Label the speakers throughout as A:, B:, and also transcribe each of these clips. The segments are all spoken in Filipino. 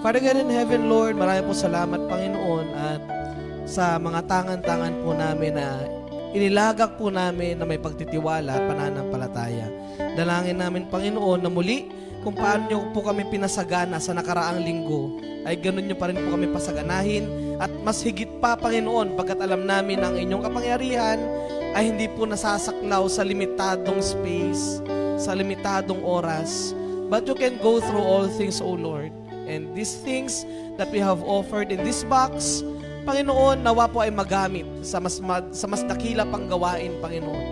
A: Father God in heaven, Lord, marami po salamat, Panginoon, at sa mga tangan-tangan po namin na inilagak po namin na may pagtitiwala at pananampalataya. Dalangin namin, Panginoon, na muli kung paano nyo po kami pinasagana sa nakaraang linggo, ay ganun nyo pa rin po kami pasaganahin at mas higit pa, Panginoon, pagkat alam namin ang inyong kapangyarihan ay hindi po nasasaklaw sa limitadong space, sa limitadong oras, but you can go through all things, O Lord. And these things that we have offered in this box, Panginoon, nawa po ay magamit sa mas dakila pang gawain, Panginoon.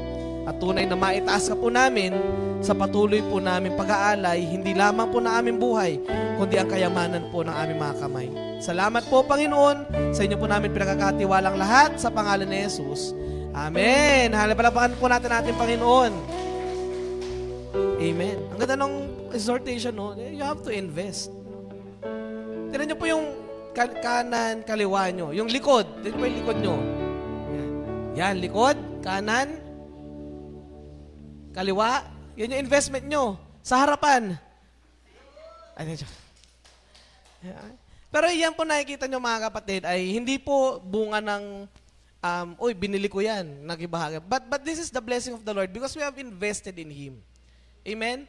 A: At tunay na maitaas ka po namin sa patuloy po namin pag-aalay, hindi lamang po na aming buhay, kundi ang kayamanan po ng aming mga kamay. Salamat po, Panginoon, sa inyo po namin pinagkakatiwalang lahat sa pangalan ni Jesus. Amen. Halapalapakan po natin ating Panginoon. Amen. Ang ganda ng exhortation, no? You have to invest. Tignan nyo po yung kanan, kaliwa nyo. Yung likod. Tignan po yung likod nyo. Yan, likod, kanan, kaliwa. Yan yung investment nyo. Sa harapan. Pero yan po nakikita nyo, mga kapatid, ay hindi po bunga ng uy, binili ko yan, nagibahagi. But this is the blessing of the Lord because we have invested in Him. Amen?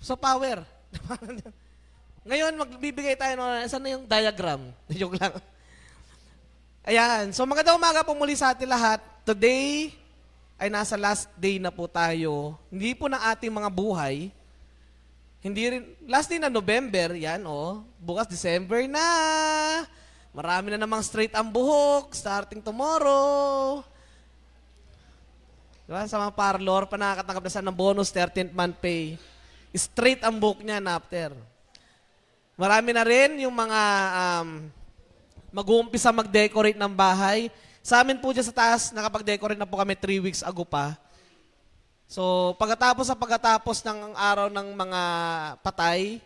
A: So power. Ngayon, magbibigay tayo ng, saan na yung diagram? Joke lang. Ayan. So magandang umaga po muli sa atin lahat. Today ay nasa last day na po tayo. Hindi po ng ating mga buhay. Hindi rin, last day na November, yan bukas December na. Marami na namang straight ang buhok, starting tomorrow. Diba? Sa mga parlor, pa nakakatanggap na sa ng bonus, 13th month pay. Straight ang buhok niyan after. Marami na rin yung mga mag-uumpisa mag-decorate ng bahay. Sa amin po dyan sa taas, nakapag-decorate na po kami 3 weeks ago pa. So, pagkatapos ng araw ng mga patay,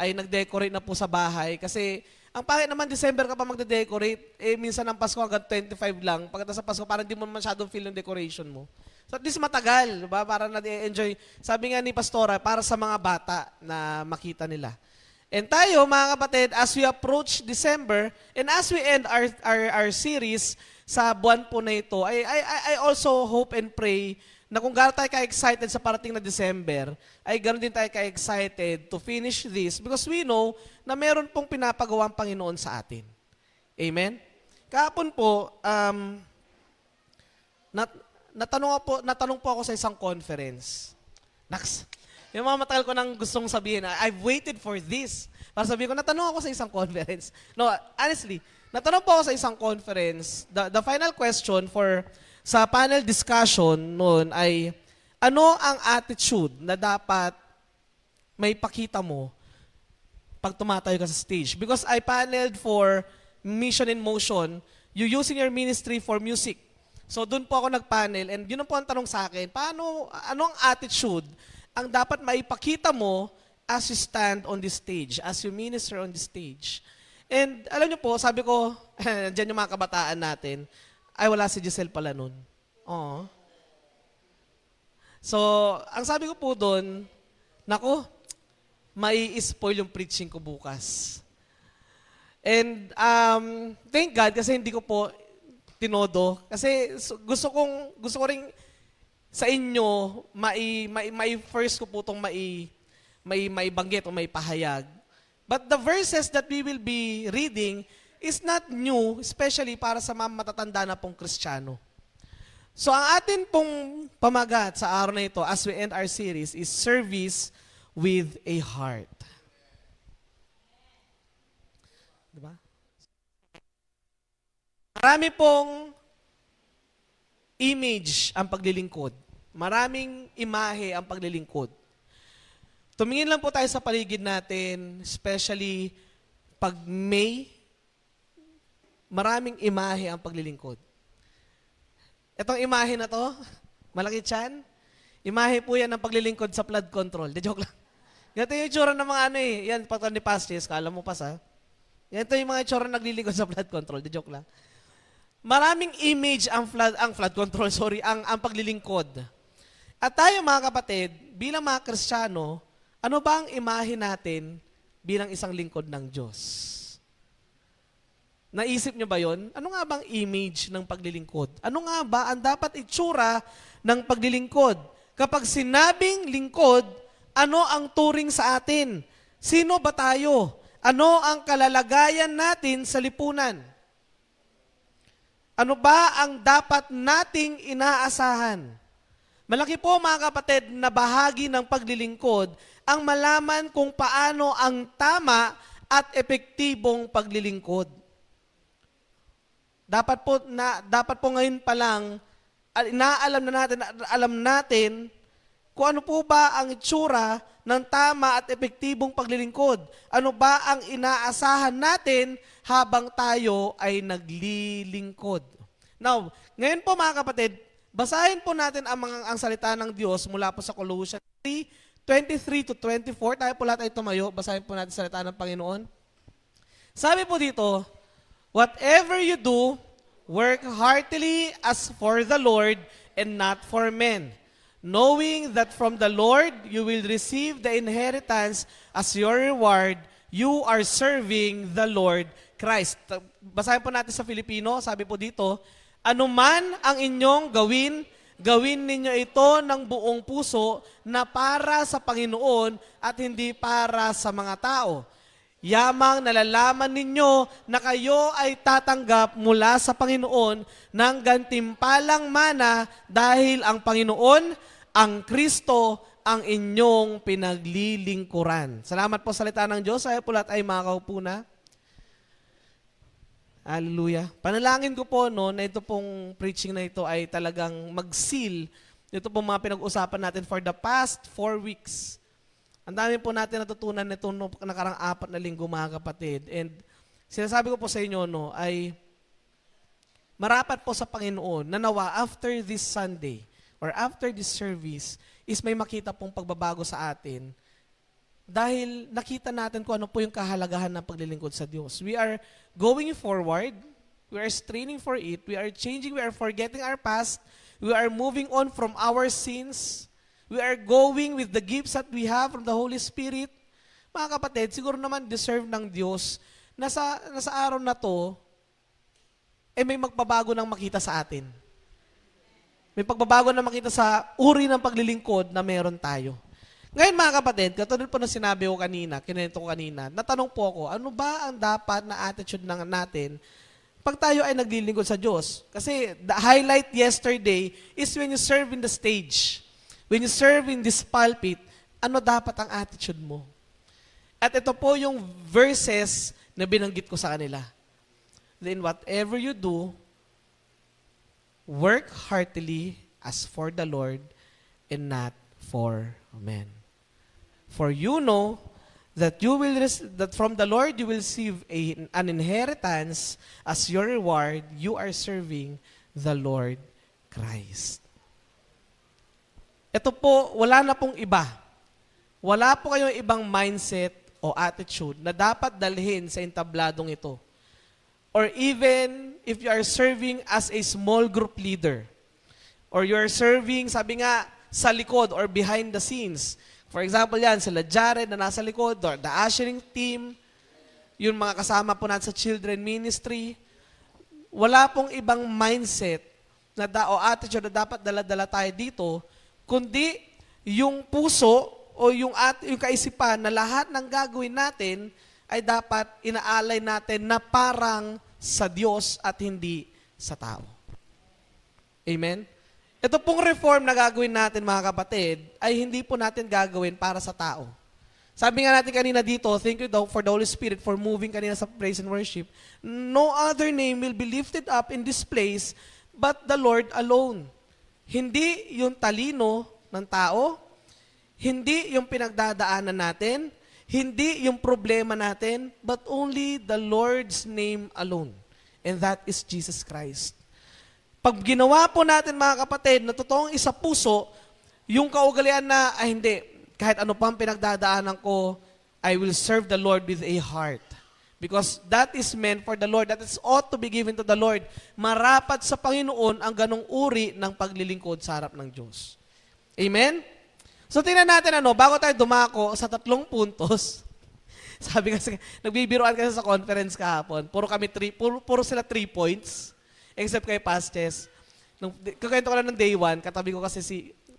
A: ay nag-decorate na po sa bahay. Kasi, ang pangit naman, December ka pa magde-decorate, minsan ng Pasko hanggang 25 lang. Pagkatapos sa Pasko, parang di mo masyadong feel yung decoration mo. So, at least matagal, diba? Para na-enjoy. Sabi nga ni Pastora, para sa mga bata na makita nila. And tayo, mga kapatid, as we approach December, and as we end our series sa buwan po na ito, I also hope and pray na kung gano'n tayo ka-excited sa parating na December, ay gano'n din tayo ka-excited to finish this because we know na meron pong pinapagawa ang Panginoon sa atin. Amen? Kahapon po, natanong po ako sa isang conference. Yung mga matagal ko nang gustong sabihin, I've waited for this. Para sabihin ko, natanong ako sa isang conference. No, honestly, natanong po ako sa isang conference. The final question sa panel discussion noon ay, ano ang attitude na dapat may pakita mo pag tumatayo ka sa stage? Because I paneled for Mission in Motion, you using your ministry for music. So doon po ako nag-panel and yun po ang tanong sa akin, anong attitude ang dapat maipakita mo as you stand on this stage, as you minister on this stage. And alam niyo po, sabi ko, dyan yung mga kabataan natin, ay wala si Giselle pala nun. Oo. So, ang sabi ko po doon, nako, mai-spoil yung preaching ko bukas. And thank God kasi hindi ko po tinodo. Kasi gusto ko ring sa inyo, first ko po itong maibanggit o maipahayag. But the verses that we will be reading is not new, especially para sa mga matatanda na pong Kristiyano. So ang atin pong pamagat sa araw na ito as we end our series is service with a heart. Diba? Marami pong image ang paglilingkod. Maraming imahe ang paglilingkod. Tumingin lang po tayo sa paligid natin, especially pag May, maraming imahe ang paglilingkod. Itong imahe na to, malaki tiyan, imahe po yan ng paglilingkod sa flood control. De joke lang. Ganito yung itsura ng mga yan, pagka ni Pastes, kala mo pa sa. Ganito yung mga itsura naglilingkod sa flood control. De joke lang. Maraming image ang flood control, ang paglilingkod. At tayo mga kapatid, bilang mga Kristiyano, ano ba ang imahe natin bilang isang lingkod ng Diyos. Naisip niyo ba yon? Ano nga bang image ng paglilingkod? Ano nga ba ang dapat itsura ng paglilingkod? Kapag sinabing lingkod, ano ang turing sa atin? Sino ba tayo? Ano ang kalalagayan natin sa lipunan? Ano ba ang dapat nating inaasahan? Malaki po mga kapatid na bahagi ng paglilingkod ang malaman kung paano ang tama at epektibong paglilingkod. Dapat po ngayon pa lang alam natin kung ano po ba ang itsura ng tama at epektibong paglilingkod. Ano ba ang inaasahan natin habang tayo ay naglilingkod. Now, ngayon po mga kapatid, basahin po natin ang salita ng Diyos mula po sa Colossians 3:23 to 24. Tayo po lahat ay tumayo. Basahin po natin salita ng Panginoon. Sabi po dito, whatever you do, work heartily as for the Lord and not for men, knowing that from the Lord you will receive the inheritance as your reward. You are serving the Lord Christ. Basahin po natin sa Filipino, sabi po dito, anuman ang inyong gawin ninyo ito ng buong puso na para sa Panginoon at hindi para sa mga tao. Yamang nalalaman ninyo na kayo ay tatanggap mula sa Panginoon ng gantimpalang mana dahil ang Panginoon, ang Kristo, ang inyong pinaglilingkuran. Salamat po sa salita ng Diyos. Ay po lahat ay makakaupo na. Hallelujah. Panalangin ko po na ito pong preaching na ito ay talagang mag-seal. Ito pong mga pinag-usapan natin for the past 4 weeks. Ang dami po natin natutunan nito nakarang 4 na linggo mga kapatid. And sinasabi ko po sa inyo ay marapat po sa Panginoon na nawa after this Sunday or after this service is may makita pong pagbabago sa atin dahil nakita natin kung ano po yung kahalagahan ng paglilingkod sa Diyos. We are going forward. We are straining for it. We are changing. We are forgetting our past. We are moving on from our sins. We are going with the gifts that we have from the Holy Spirit. Mga kapatid, siguro naman deserve ng Diyos na sa araw na to, may magbabago ng makita sa atin. May pagbabago na makita sa uri ng paglilingkod na meron tayo. Ngayon mga kapatid, katulad po na sinabi ko kanina, kinento ko kanina, natanong po ako, ano ba ang dapat na attitude natin pag tayo ay naglilingkod sa Diyos? Kasi the highlight yesterday is when you serve in the stage. When you serve in this pulpit, ano dapat ang attitude mo? At ito po yung verses na binanggit ko sa kanila. Then whatever you do, work heartily as for the Lord and not for men. For you know that that from the Lord you will receive an inheritance as your reward. You are serving the Lord Christ. Ito po, wala na pong iba. Wala po kayong ibang mindset o attitude na dapat dalhin sa entabladong ito. Or even if you are serving as a small group leader, or you are serving, sabi nga, sa likod or behind the scenes. For example yan, sila Jared na nasa likod, or the ushering team, yung mga kasama po natin sa children ministry. Wala pong ibang mindset o attitude na dapat dala-dala tayo dito, kundi yung puso o yung kaisipan na lahat ng gagawin natin ay dapat inaalay natin na parang sa Diyos at hindi sa tao. Amen? Ito pong reform na gagawin natin mga kapatid ay hindi po natin gagawin para sa tao. Sabi nga natin kanina dito, thank you for the Holy Spirit for moving kanina sa praise and worship. No other name will be lifted up in this place but the Lord alone. Hindi yung talino ng tao, hindi yung pinagdadaanan natin, hindi yung problema natin, but only the Lord's name alone. And that is Jesus Christ. Pag ginawa po natin mga kapatid na totoong isa puso, yung kaugalian na, hindi, kahit ano pang pinagdadaanan ko, I will serve the Lord with a heart. Because that is meant for the Lord. That is ought to be given to the Lord. Marapat sa Panginoon ang ganong uri ng paglilingkod sa harap ng Diyos. Amen? So tingnan natin bago tayo dumako sa 3 puntos, Sabi kasi, nagbibiroan kasi sa conference kahapon. Puro sila 3 points. Except kay Pastes. Kukwento ko lang ng day 1, katabi ko kasi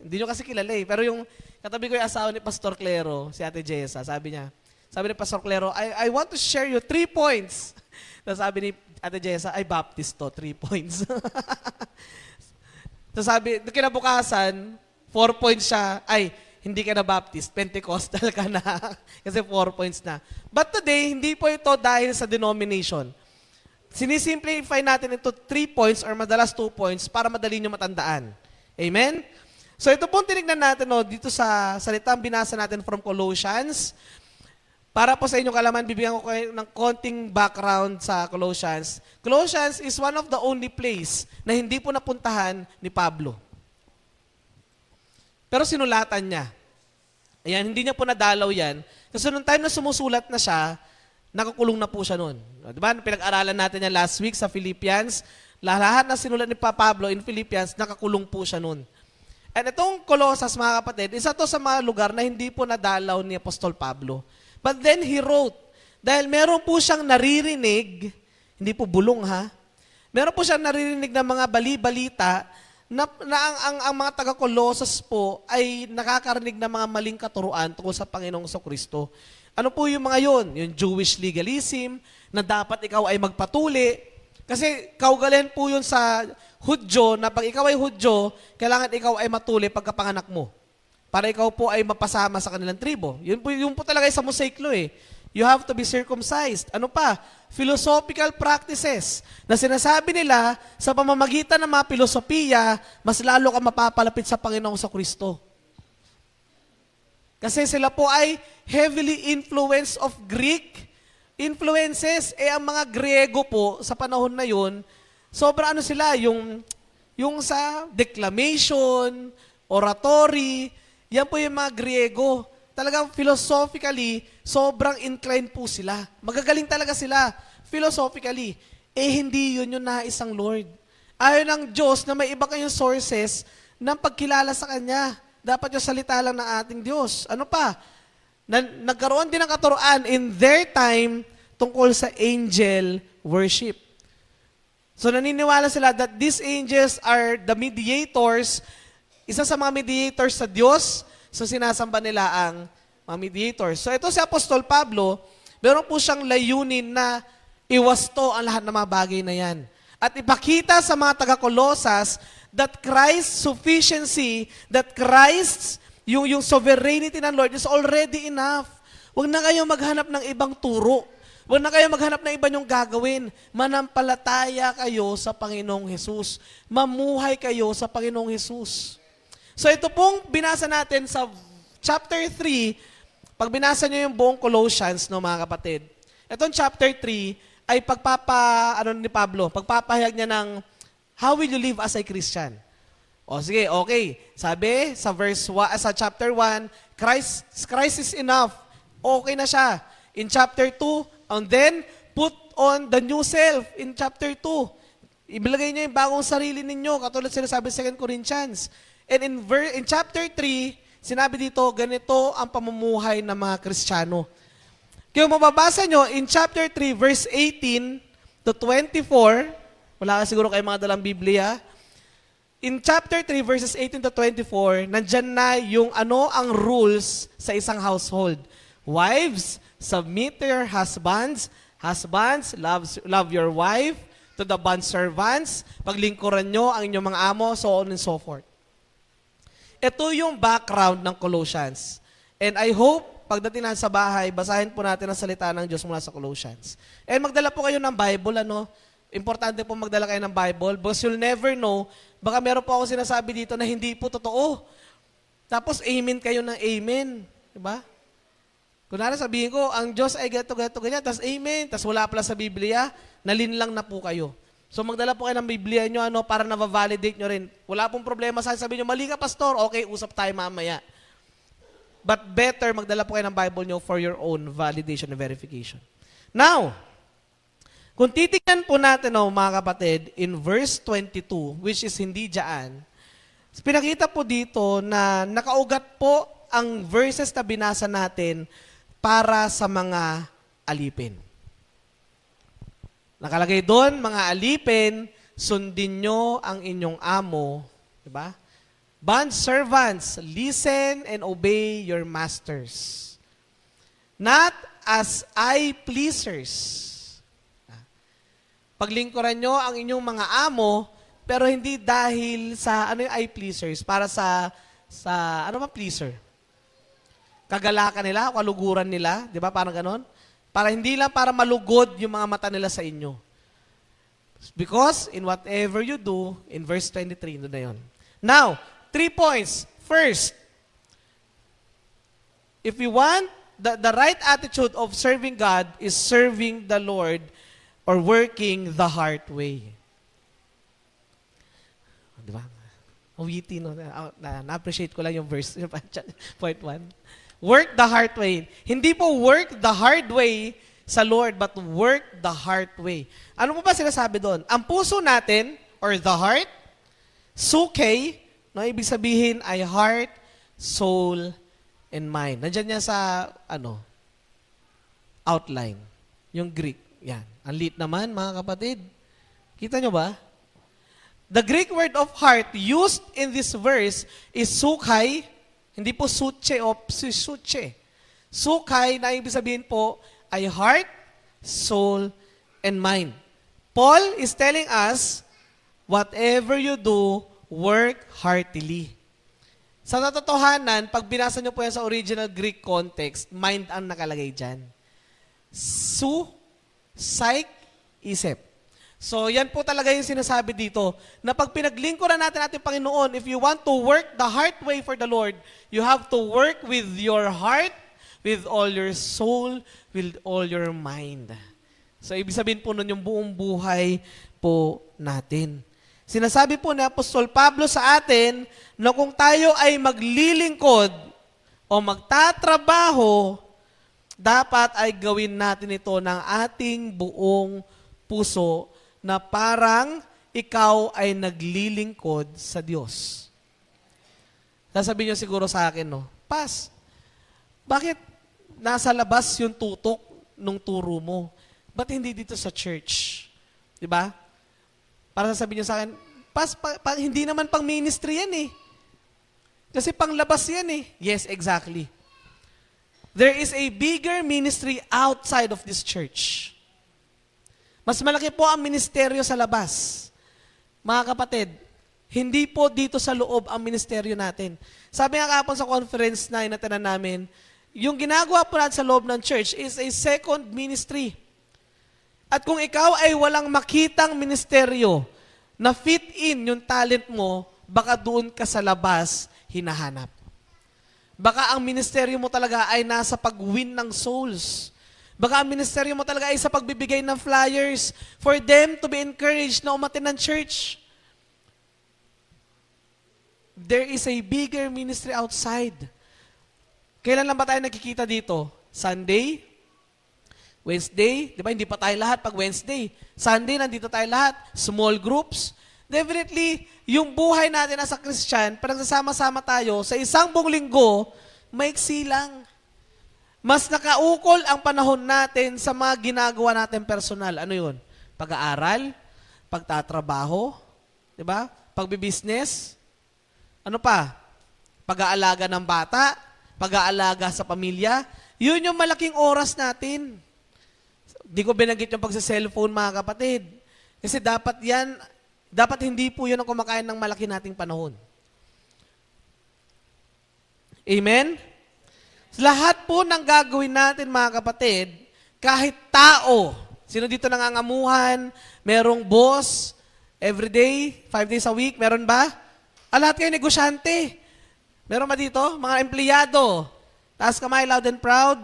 A: hindi nyo kasi kilala eh, pero yung katabi ko yung asawa ni Pastor Clero, si Ate Jessa, sabi ni Pastor Clero, I want to share you 3 points. Tapos sabi ni Ate Jessa, ay Baptist to, 3 points. Tapos sabi, kinabukasan, 4 points siya, ay, hindi ka na Baptist, Pentecostal ka na. Kasi 4 points na. But today, hindi po ito dahil sa denomination. Sinisimplify natin ito 3 points or madalas 2 points para madali nyo matandaan. Amen? So ito pong tinignan natin dito sa salitang binasa natin from Colossians. Para po sa inyong kalaman, bibigyan ko kayo ng konting background sa Colossians. Colossians is one of the only place na hindi po napuntahan ni Pablo. Pero sinulatan niya. Ayan, hindi niya po nadalaw yan. Kasi nung time na sumusulat na siya, nakakulong na po siya noon. Diba? Pinag-aralan natin yan last week sa Philippians. Lahat na sinulat ni Pablo in Philippians, nakakulong po siya noon. And itong Colossus, mga kapatid, isa to sa mga lugar na hindi po nadalaw ni Apostol Pablo. But then he wrote, dahil meron po siyang naririnig, hindi po bulong ha, meron po siyang naririnig na mga bali-balita na ang mga taga-Colossus po ay nakakarinig ng mga maling katuruan tungkol sa Panginoong Kristo. Ano po yung mga yon? Yung Jewish legalism, na dapat ikaw ay magpatuli. Kasi kaugalingan po yun sa Hudyo, na pag ikaw ay Hudyo, kailangan ikaw ay matuli pagkapanganak mo. Para ikaw po ay mapasama sa kanilang tribo. Yun po talaga sa mosaiklo eh. You have to be circumcised. Ano pa? Philosophical practices na sinasabi nila sa pamamagitan ng mga filosofiya, mas lalo ka mapapalapit sa Panginoong Kristo. Kasi sila po ay heavily influenced of Greek influences. Ang mga Griego po sa panahon na yun, sobra sila, yung sa declamation, oratory, yan po yung mga Griego. Talagang philosophically, sobrang inclined po sila. Magagaling talaga sila philosophically. Hindi yun yung nais ng Lord. Ayaw ng Diyos na may iba kayong sources ng pagkilala sa Kanya. Dapat yung salita lang ng ating Diyos. Ano pa? Nagkaroon din ng katuruan in their time tungkol sa angel worship. So naniniwala sila that these angels are the mediators, isa sa mga mediators sa Diyos. So sinasamba nila ang mga mediators. So ito si Apostol Pablo, meron po siyang layunin na iwasto ang lahat ng mga bagay na yan. At ipakita sa mga taga-Colossus that Christ's sufficiency, that Christ's, yung sovereignty ng Lord is already enough. Huwag na kayo maghanap ng ibang turo. Huwag na kayo maghanap ng iba niyong gagawin. Manampalataya kayo sa Panginoong Hesus. Mamuhay kayo sa Panginoong Hesus. So ito pong binasa natin sa chapter 3, pag binasa niyo yung buong Colossians, mga kapatid, itong chapter 3 ay ni Pablo, pagpapahayag niya ng how will you live as a Christian? O sige, okay. Sabi sa sa chapter 1, Christ is enough. Okay na siya. In chapter 2, and then put on the new self in chapter 2. Ibilagay niyo yung bagong sarili ninyo, katulad sinasabi sa 2 Corinthians. And in chapter 3, sinabi dito, ganito ang pamumuhay ng mga Kristiyano. Kung mababasa nyo, in chapter 3, verse 18 to 24, wala ka siguro kayo mga dalang Biblia, in chapter 3, verses 18 to 24, nandyan na yung ang rules sa isang household. Wives, submit to your husbands. Husbands, love your wife. To the bondservants, paglingkuran nyo ang inyong mga amo, so on and so forth. Ito yung background ng Colossians. And I hope, pagdating na sa bahay, basahin po natin ang salita ng Diyos mula sa Colossians. And magdala po kayo ng Bible, Importante po magdala kayo ng Bible because you'll never know, baka meron po ako sinasabi dito na hindi po totoo. Tapos amen kayo ng amen. Diba? Kunwari sabihin ko, ang Diyos ay gato, ganyan, tapos amen, tapos wala pala sa Biblia, nalinlang na po kayo. So magdala po kayo ng Biblia nyo para na-validate nyo rin. Wala pong problema sa sabihin nyo, mali ka pastor, okay, usap tayo mamaya. But better magdala po kayo ng Bible nyo for your own validation and verification. Now, kung titignan po natin mga kapatid, in verse 22, which is hindi dyan, pinakita po dito na nakaugat po ang verses na binasa natin para sa mga alipin. Nakalagay doon, mga alipin, sundin nyo ang inyong amo. Diba? Bond servants, listen and obey your masters. Not as eye pleasers. Paglingkuran nyo ang inyong mga amo, pero hindi dahil sa, ano yung eye pleasers? Para sa ano ba pleaser? Kagalakan nila, kaluguran nila, di ba? Parang ganon. Para hindi lang para malugod yung mga mata nila sa inyo. Because in whatever you do, in verse 23, doon na yun. Now, 3 points. First, if we want, the right attitude of serving God is serving the Lord or working the heart way. Di ba? Witty, no? Na-appreciate ko lang yung verse, point 1. Work the heart way. Hindi po work the hard way sa Lord, but work the heart way. Ano po ba sinasabi doon? Ang puso natin, or the heart, suke, no, ibig sabihin ay heart, soul, and mind. Nandiyan niya sa, outline. Yung Greek. Yan. Ang lit naman, mga kapatid. Kita nyo ba? The Greek word of heart used in this verse is sukai. Hindi po suche o suche. Sukai na ibig sabihin po ay heart, soul, and mind. Paul is telling us, whatever you do, work heartily. Sa katotohanan, pag binasa nyo po yan sa original Greek context, mind ang nakalagay dyan. Psych, isip. So, yan po talaga yung sinasabi dito, na pag pinaglingkuran natin ating Panginoon, if you want to work the heart way for the Lord, you have to work with your heart, with all your soul, with all your mind. So, ibig sabihin po nun yung buong buhay po natin. Sinasabi po ni Apostol Pablo sa atin, na kung tayo ay maglilingkod o magtatrabaho, dapat ay gawin natin ito ng ating buong puso, na parang ikaw ay naglilingkod sa Diyos. Sasabihin niyo siguro sa akin, no? Pas, bakit nasa labas yung tutok nung turo mo? Ba't hindi dito sa church? Diba? Para sasabihin niyo sa akin, Pas, hindi naman pang ministry yan eh. Kasi pang labas yan eh. Yes, exactly. There is a bigger ministry outside of this church. Mas malaki po ang ministeryo sa labas. Mga kapatid, hindi po dito sa loob ang ministeryo natin. Sabi nga kapon sa conference na inatanan namin, yung ginagawa po natin sa loob ng church is a second ministry. At kung ikaw ay walang makitang ministeryo na fit in yung talent mo, baka doon ka sa labas hinahanap. Baka ang ministeryo mo talaga ay nasa pag-win ng souls. Baka ang ministeryo mo talaga ay sa pagbibigay ng flyers for them to be encouraged na umatin ng church. There is a bigger ministry outside. Kailan lang ba tayo nakikita dito? Sunday? Wednesday? Di ba? Hindi pa tayo lahat pag Wednesday. Sunday, nandito tayo lahat. Small groups. Definitely, yung buhay natin as a Christian, parang sasama-sama tayo, sa isang buong linggo, maiksi lang. Mas nakaukol ang panahon natin sa mga ginagawa natin personal. Ano yun? Pag-aaral, pagtatrabaho, di ba? Pagbibusiness, ano pa? Pag-aalaga ng bata, pag-aalaga sa pamilya. Yun yung malaking oras natin. Di ko binanggit yung pagsa-cellphone, mga kapatid. Kasi dapat hindi po yun ang kumakain ng malaki nating panahon. Amen? Lahat po ng gagawin natin, mga kapatid, kahit tao, sino dito nangangamuhan, merong boss, everyday, 5 days a week, meron ba? Lahat kayo negosyante. Meron ba dito? Mga empleyado. Taas kamay, loud and proud.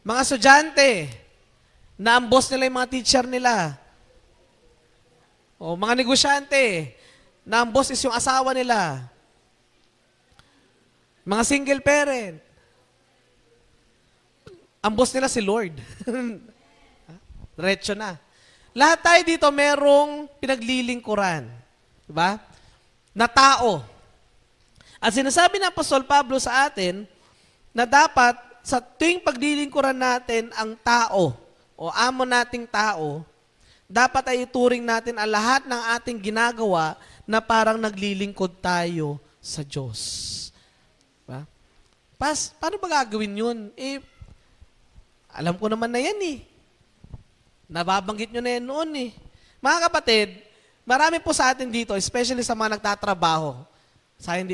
A: Mga estudyante, na ang boss nila yung mga teacher nila. O mga negosyante, na ang boss is yung asawa nila. Mga single parent. Ang boss nila si Lord. Diretso na. Lahat tayo dito merong pinaglilingkuran. Diba? Na tao. At sinasabi ng Apostol Pablo sa atin na dapat sa tuwing paglilingkuran natin ang tao o amo nating tao, dapat ay ituring natin ang lahat ng ating ginagawa na parang naglilingkod tayo sa Diyos. Diba? Paano ba gagawin yun? Alam ko naman na yan eh. Nababanggit nyo na yan noon eh. Mga kapatid, marami po sa atin dito, especially sa mga nagtatrabaho.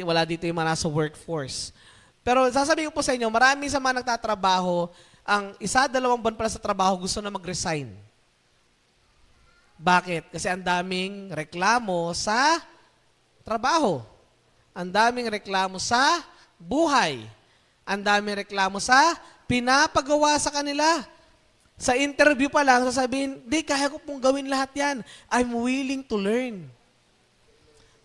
A: Wala dito yung mga nasa workforce. Pero sasabihin ko po sa inyo, marami sa mga nagtatrabaho, ang 1-2 buwan pala sa trabaho gusto na mag-resign. Bakit? Kasi ang daming reklamo sa trabaho. Ang daming reklamo sa buhay. Ang daming reklamo sa pinapagawa sa kanila. Sa interview pa lang, sasabihin, di, kaya ko pong gawin lahat yan. I'm willing to learn.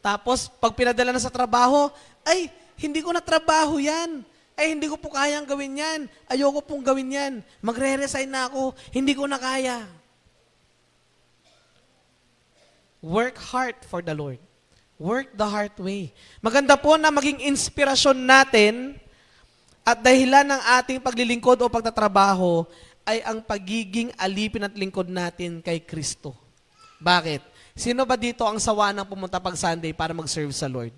A: Tapos, pag pinadala na sa trabaho, ay, hindi ko na trabaho yan. Ay, hindi ko po kayang gawin yan. Ayoko pong gawin yan. Magre-resign na ako. Hindi ko na kaya. Work hard for the Lord. Work the hard way. Maganda po na maging inspirasyon natin at dahilan ng ating paglilingkod o pagtatrabaho ay ang pagiging alipin at lingkod natin kay Kristo. Bakit? Sino ba dito ang sawa ng pumunta pag Sunday para mag-serve sa Lord?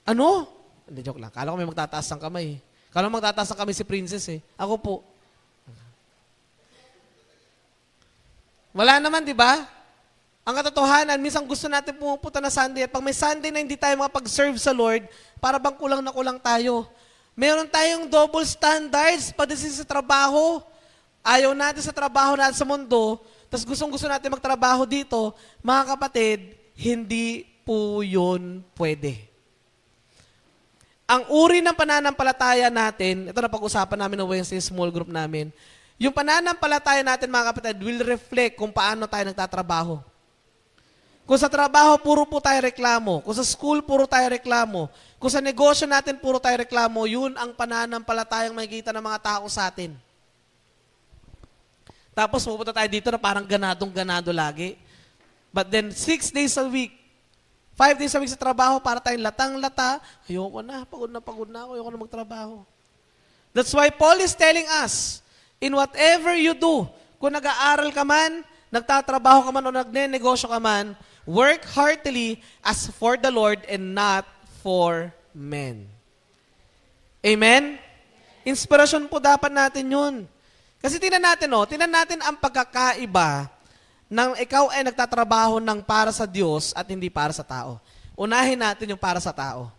A: Ano? Hindi, joke lang. Kala ko may magtataas ng kamay. Kala ko magtataas ng kamay si Princess eh. Ako po. Wala naman, di ba? Ang katotohanan, minsan gusto natin pumupunta na Sunday at pag may Sunday na hindi tayo makapag-serve sa Lord, para bang kulang na kulang tayo. Meron tayong double standards pagdating sa trabaho. Ayaw natin sa trabaho natin sa mundo, tapos gustong-gusto natin magtrabaho dito, mga kapatid, hindi po yun pwede. Ang uri ng pananampalataya natin, ito na pag-usapan namin ng Wednesday small group namin, yung pananampalataya natin, mga kapatid, will reflect kung paano tayo nagtatrabaho. Kung sa trabaho, puro po tayo reklamo. Kung sa school, puro tayo reklamo. Kung sa negosyo natin, puro tayo reklamo. Yun ang pananampalatayang makikita ng mga tao sa atin. Tapos pupunta tayo dito na parang ganadong-ganado lagi. But then, 6 days a week, 5 days a week sa trabaho, para tayong latang-lata. Ayoko na, pagod na ako, ayoko na magtrabaho. That's why Paul is telling us, in whatever you do, kung nag-aaral ka man, nagtatrabaho ka man o nagne-negosyo ka man, work heartily as for the Lord and not for men. Amen? Inspirasyon po dapat natin yun. Kasi tingnan natin ang pagkakaiba ng ikaw ay nagtatrabaho ng para sa Diyos at hindi para sa tao. Unahin natin yung para sa tao.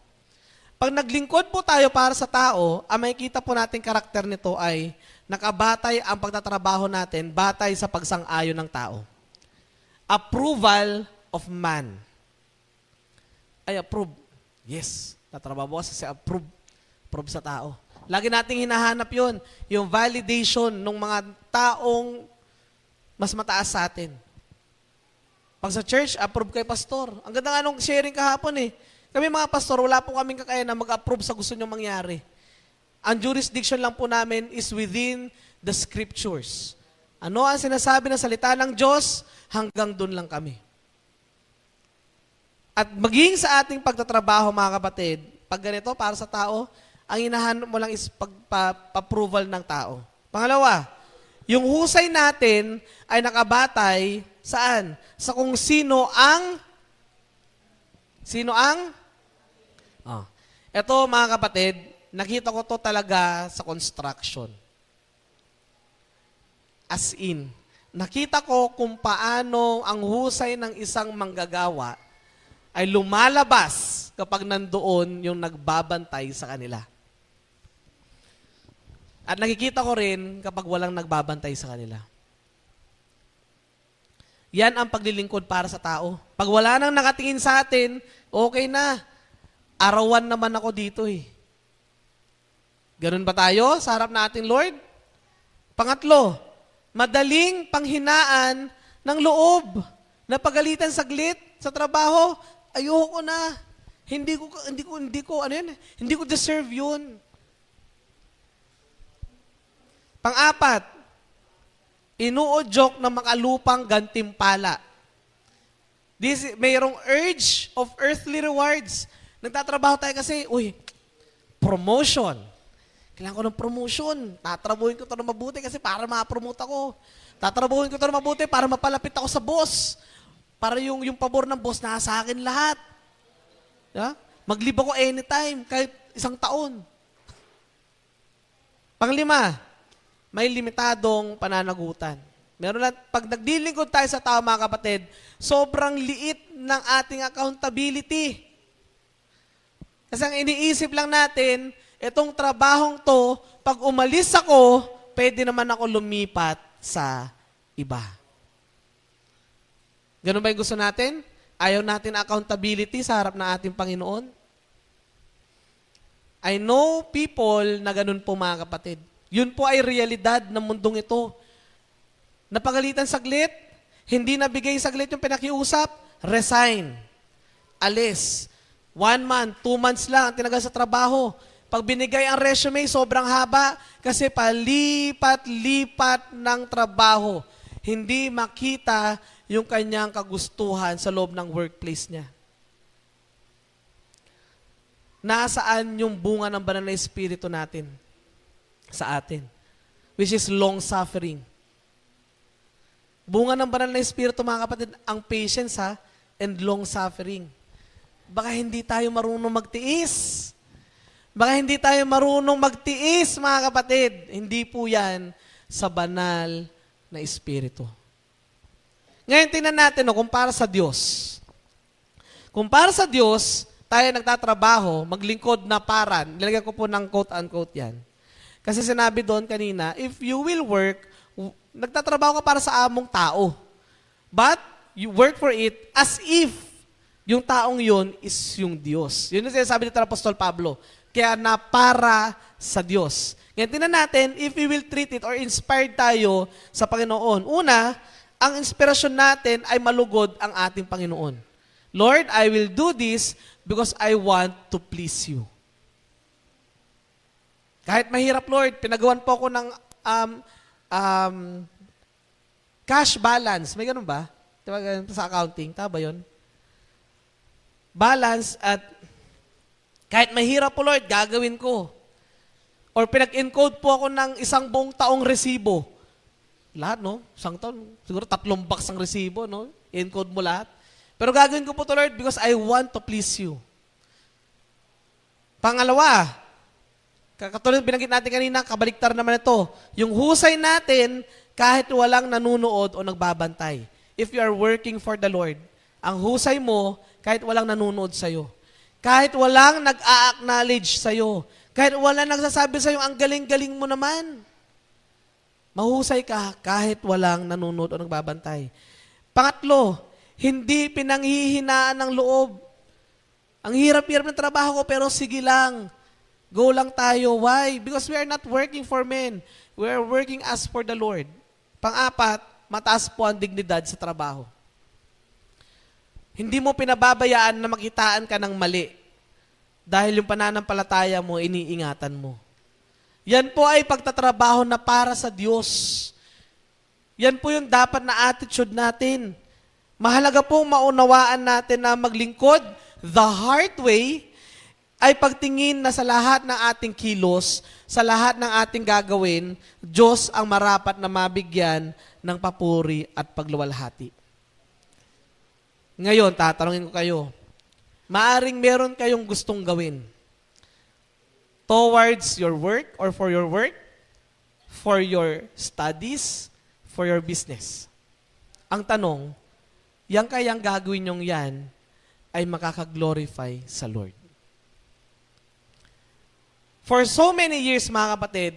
A: Pag naglingkod po tayo para sa tao, ang makikita po natin karakter nito ay nakabatay ang pagtatrabaho natin batay sa pagsang-ayon ng tao. Approval of man. Ay, approve. Yes, tatrabaho kasi approve. Approve sa tao. Lagi nating hinahanap yun, yung validation ng mga taong mas mataas sa atin. Pag sa church, approve kay pastor. Ang ganda nga nung sharing kahapon eh. Kami mga pastor, wala po kaming kakayanan na mag-approve sa gusto nyo mangyari. Ang jurisdiction lang po namin is within the scriptures. Ano ang sinasabi ng salita ng Diyos? Hanggang doon lang kami. At maging sa ating pagtatrabaho, mga kapatid, pag ganito, para sa tao, ang hinahanap mo lang is pag-approval ng tao. Pangalawa, yung husay natin ay nakabatay saan? Sa kung sino ang Ito, mga kapatid, nakita ko to talaga sa construction. As in, nakita ko kung paano ang husay ng isang manggagawa ay lumalabas kapag nandoon yung nagbabantay sa kanila. At nakikita ko rin kapag walang nagbabantay sa kanila. Yan ang paglilingkod para sa tao. Pag wala nang nakatingin sa atin, okay na. Arawan naman ako dito eh. Ganun ba tayo sa harap natin, Lord? Pangatlo, madaling panghinaan ng loob. Napagalitan saglit sa trabaho, ayoko na. Hindi ko deserve yun. Pang-apat, inuudyok ng makalupang gantimpala. Mayroong urge of earthly rewards. Nagtatrabaho tayo kasi, promotion. Kailangan ko ng promotion. Tatrabuhin ko ito na mabuti kasi para ma-promote ako. Tatrabuhin ko ito na mabuti para mapalapit ako sa boss. Para yung pabor ng boss nasa akin lahat. Yeah? Mag-leave ako anytime, kahit 1 taon. Panglima, may limitadong pananagutan. Meron lang, pag nagdilingkod tayo sa tao, mga kapatid, sobrang liit ng ating accountability. Kasi ang iniisip lang natin, itong trabahong to, pag umalis ako, pwede naman ako lumipat sa iba. Ganun ba yung gusto natin? Ayaw natin accountability sa harap ng ating Panginoon? I know people na ganun po, mga kapatid. Yun po ay realidad ng mundong ito. Napagalitan saglit, hindi nabigay saglit yung pinakiusap, resign, alis. 1 month, 2 months lang ang tinagal sa trabaho. Pag binigay ang resume, sobrang haba kasi palipat-lipat ng trabaho. Hindi makita yung kanyang kagustuhan sa loob ng workplace niya. Nasaan yung bunga ng banal na espiritu natin sa atin? Which is long-suffering. Bunga ng banal na espiritu, mga kapatid, ang patience and long-suffering. Baka hindi tayo marunong magtiis. Baka hindi tayo marunong magtiis, mga kapatid. Hindi po yan sa banal na espiritu. Ngayon, tingnan natin, kung para sa Diyos. Kung para sa Diyos, tayo nagtatrabaho, maglingkod na paran. Nilagyan ko po ng quote-unquote yan. Kasi sinabi doon kanina, if you will work, nagtatrabaho ka para sa among tao. But, you work for it as if yung taong yun is yung Diyos. Yun yung sinasabi dito ng Apostol Pablo. Kaya na para sa Diyos. Ngayon, tingnan natin if we will treat it or inspired tayo sa Panginoon. Una, ang inspirasyon natin ay malugod ang ating Panginoon. Lord, I will do this because I want to please you. Kahit mahirap, Lord, pinagawan po ako ng cash balance. May ganun ba? Diba, sa accounting, tama ba yun? Balance at kahit mahirap po, Lord, gagawin ko. Or pinag-encode po ako ng 1 buong taong resibo. Lahat, no? 1 taon. Siguro 3 box ang resibo, no? I-encode mo lahat. Pero gagawin ko po to, Lord, because I want to please you. Pangalawa, katulad binanggit natin kanina, kabaliktar naman ito. Yung husay natin, kahit walang nanunood o nagbabantay. If you are working for the Lord, ang husay mo, kahit walang nanunood sa'yo. Kahit walang nag-a-acknowledge sa'yo. Kahit walang nagsasabi sa'yo, ang galing-galing mo naman. Mahusay ka kahit walang nanunood o nagbabantay. Pangatlo, hindi pinanghihinaan ng loob. Ang hirap-hirap ng trabaho ko, pero sige lang. Go lang tayo. Why? Because we are not working for men. We are working as for the Lord. Pang-apat, mataas po ang dignidad sa trabaho. Hindi mo pinababayaan na makitaan ka ng mali dahil yung pananampalataya mo, iniingatan mo. Yan po ay pagtatrabaho na para sa Diyos. Yan po yung dapat na attitude natin. Mahalaga pong maunawaan natin na maglingkod the hard way ay pagtingin na sa lahat ng ating kilos, sa lahat ng ating gagawin, Diyos ang marapat na mabigyan ng papuri at pagluwalhati. Ngayon, tatanungin ko kayo, maaring meron kayong gustong gawin towards your work or for your studies, for your business. Ang tanong, yang kayang gagawin nyong yan ay makakaglorify sa Lord. For so many years, mga kapatid,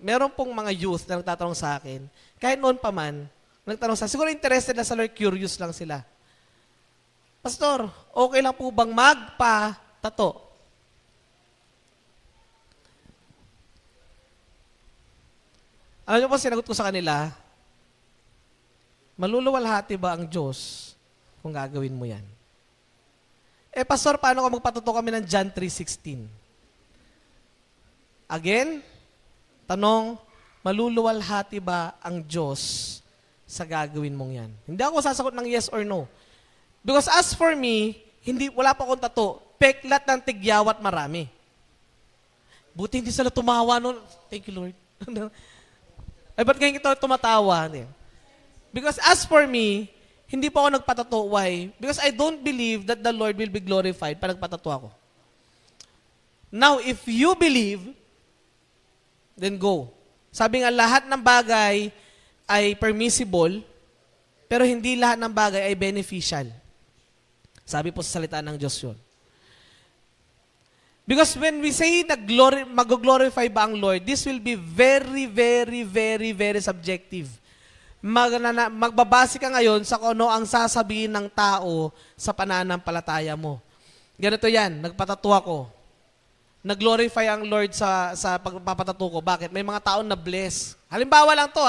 A: meron pong mga youth na nagtatanong sa akin, kahit noon pa man, nagtanong sa akin, siguro interested na sa Lord, curious lang sila. Pastor, okay lang po bang magpa-tato? Alam niyo po, sinagot ko sa kanila, maluluwalhati ba ang Diyos kung gagawin mo yan? Pastor, paano kung magpatato kami ng John 3:16? Again, tanong, maluluwalhati ba ang Diyos sa gagawin mong yan? Hindi ako sasagot ng yes or no. Because as for me, wala pa akong tato. Peklat ng tigyawat marami. Buti hindi sila tumawa noon. Thank you, Lord. Ay, ba't ngayon ito tumatawa? Because as for me, hindi pa ako nagpatato. Why? Because I don't believe that the Lord will be glorified pag nagpatato ako. Now, if you believe, then go. Sabi nga, lahat ng bagay ay permissible, pero hindi lahat ng bagay ay beneficial. Sabi po sa salita ng Diyos yun. Because when we say na mag-glorify ba ang Lord, this will be very, very, very, very subjective. Magbabase ka ngayon sa kung ano ang sasabihin ng tao sa pananampalataya mo. Ganito yan, nagpatato ako. Nag-glorify ang Lord sa pagpapatato ko. Bakit? May mga taon na bless. Halimbawa lang to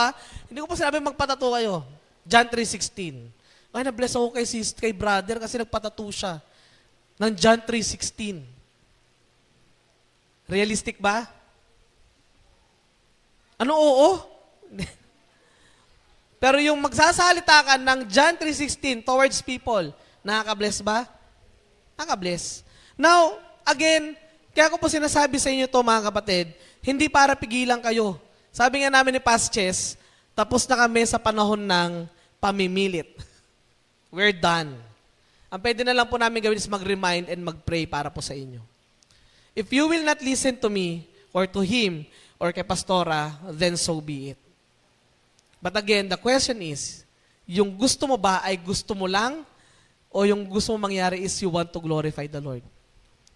A: hindi ko po sinabi magpatato kayo. John 3:16. Ay, na-bless ako kay brother kasi nagpatato siya. Ng John 3:16. Realistic ba? Ano oo? Pero yung magsasalita ka ng John 3:16 towards people, nakaka-bless ba? Nakaka-bless. Now, again, kaya ko po sinasabi sa inyo to mga kapatid, hindi para pigilan kayo. Sabi nga namin ni Pasches, tapos na kami sa panahon ng pamimilit. We're done. Ang pwede na lang po namin gawin is mag-remind and mag-pray para po sa inyo. If you will not listen to me, or to him, or kay Pastora, then so be it. But again, the question is, yung gusto mo ba ay gusto mo lang, o yung gusto mo mangyari is you want to glorify the Lord?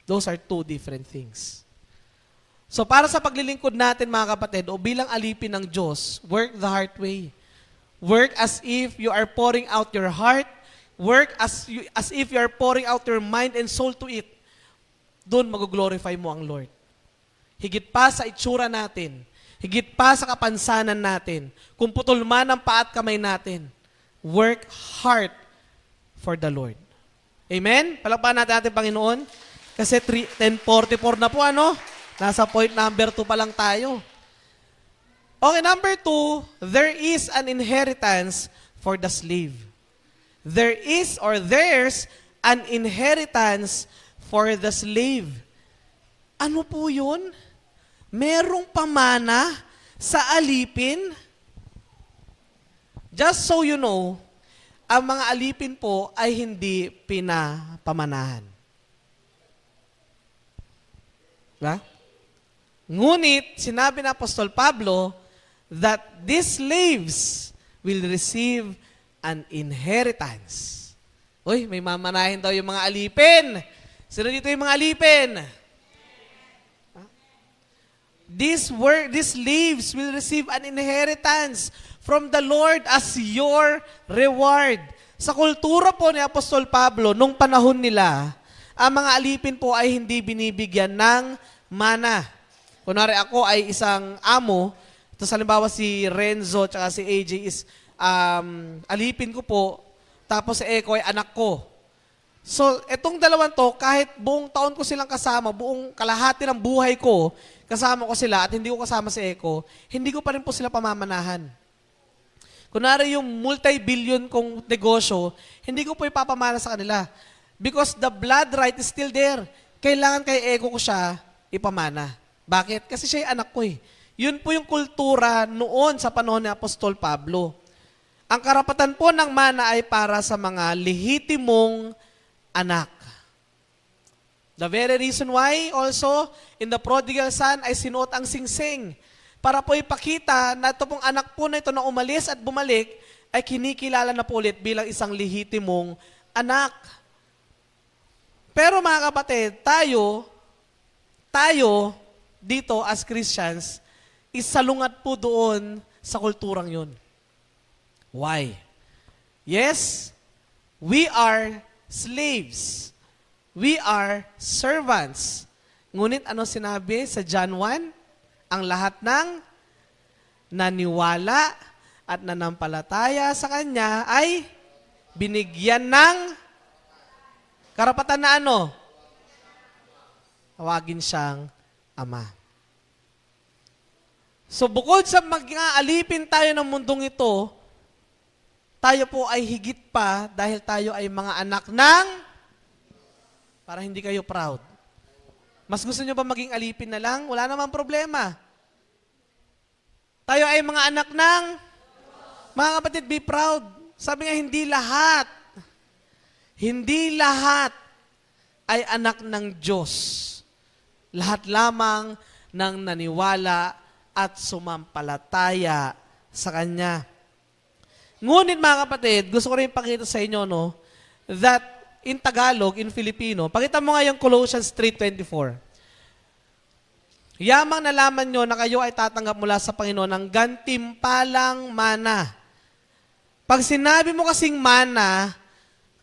A: Those are two different things. So para sa paglilingkod natin mga kapatid, o bilang alipin ng Diyos, work the heart way. Work as if you are pouring out your heart. Work as if you are pouring out your mind and soul to it. Doon mag-glorify mo ang Lord. Higit pa sa itsura natin, higit pa sa kapansanan natin, kung putol man ang paa at kamay natin, work hard for the Lord. Amen? Palakpakan natin ating Panginoon. Kasi 10:44 na po, Nasa point number 2 pa lang tayo. Okay, number 2, there is an inheritance for the slave. There is or there's an inheritance for the slave. Ano po yun? Merong pamana sa alipin. Just so you know, ang mga alipin po ay hindi pinapamanahan. Diba? Ngunit, sinabi ng Apostol Pablo that these slaves will receive an inheritance. Uy, may mamanahin daw yung mga alipin. Sino dito yung mga alipin? These slaves will receive an inheritance from the Lord as your reward. Sa kultura po ni Apostol Pablo, nung panahon nila, ang mga alipin po ay hindi binibigyan ng mana. Kunwari ako ay isang amo, tapos halimbawa si Renzo at si AJ is alipin ko po, tapos si Eko ay anak ko. So, etong dalawang to, kahit buong taon ko silang kasama, buong kalahati ng buhay ko, kasama ko sila at hindi ko kasama si Eko, hindi ko pa rin po sila pamamanahan. Kunwari yung multi-billion kong negosyo, hindi ko po ipapamana sa kanila. Because the blood right is still there. Kailangan kay Eko ko siya ipamana. Bakit? Kasi siya yung anak ko eh. Yun po yung kultura noon sa panahon ni Apostol Pablo. Ang karapatan po ng mana ay para sa mga lehitimong anak. The very reason why also in the prodigal son ay sinuot ang singsing para po ipakita na ito pong anak po na ito na umalis at bumalik ay kinikilala na po ulit bilang isang lehitimong anak. Pero mga kapatid, tayo dito as Christians, isalungat po doon sa kulturang yun. Why? Yes, we are slaves. We are servants. Ngunit ano sinabi sa John 1? Ang lahat ng naniwala at nanampalataya sa Kanya ay binigyan ng karapatan na ano? Tawagin siyang Ama. So bukod sa mag-alipin tayo ng mundong ito, tayo po ay higit pa dahil tayo ay mga anak ng, para hindi kayo proud, Mas gusto nyo ba maging alipin na lang? Wala namang problema. Tayo ay mga anak ng, mga kapatid, be proud. Sabi nga, hindi lahat ay anak ng Diyos. Lahat lamang ng naniwala at sumampalataya sa Kanya. Ngunit mga kapatid, gusto ko rin ipakita sa inyo, no, that in Tagalog, in Filipino, pakita mo nga yung Colossians 3:24. Yamang nalaman nyo na kayo ay tatanggap mula sa Panginoon ng gantimpalang mana. Pag sinabi mo kasing mana,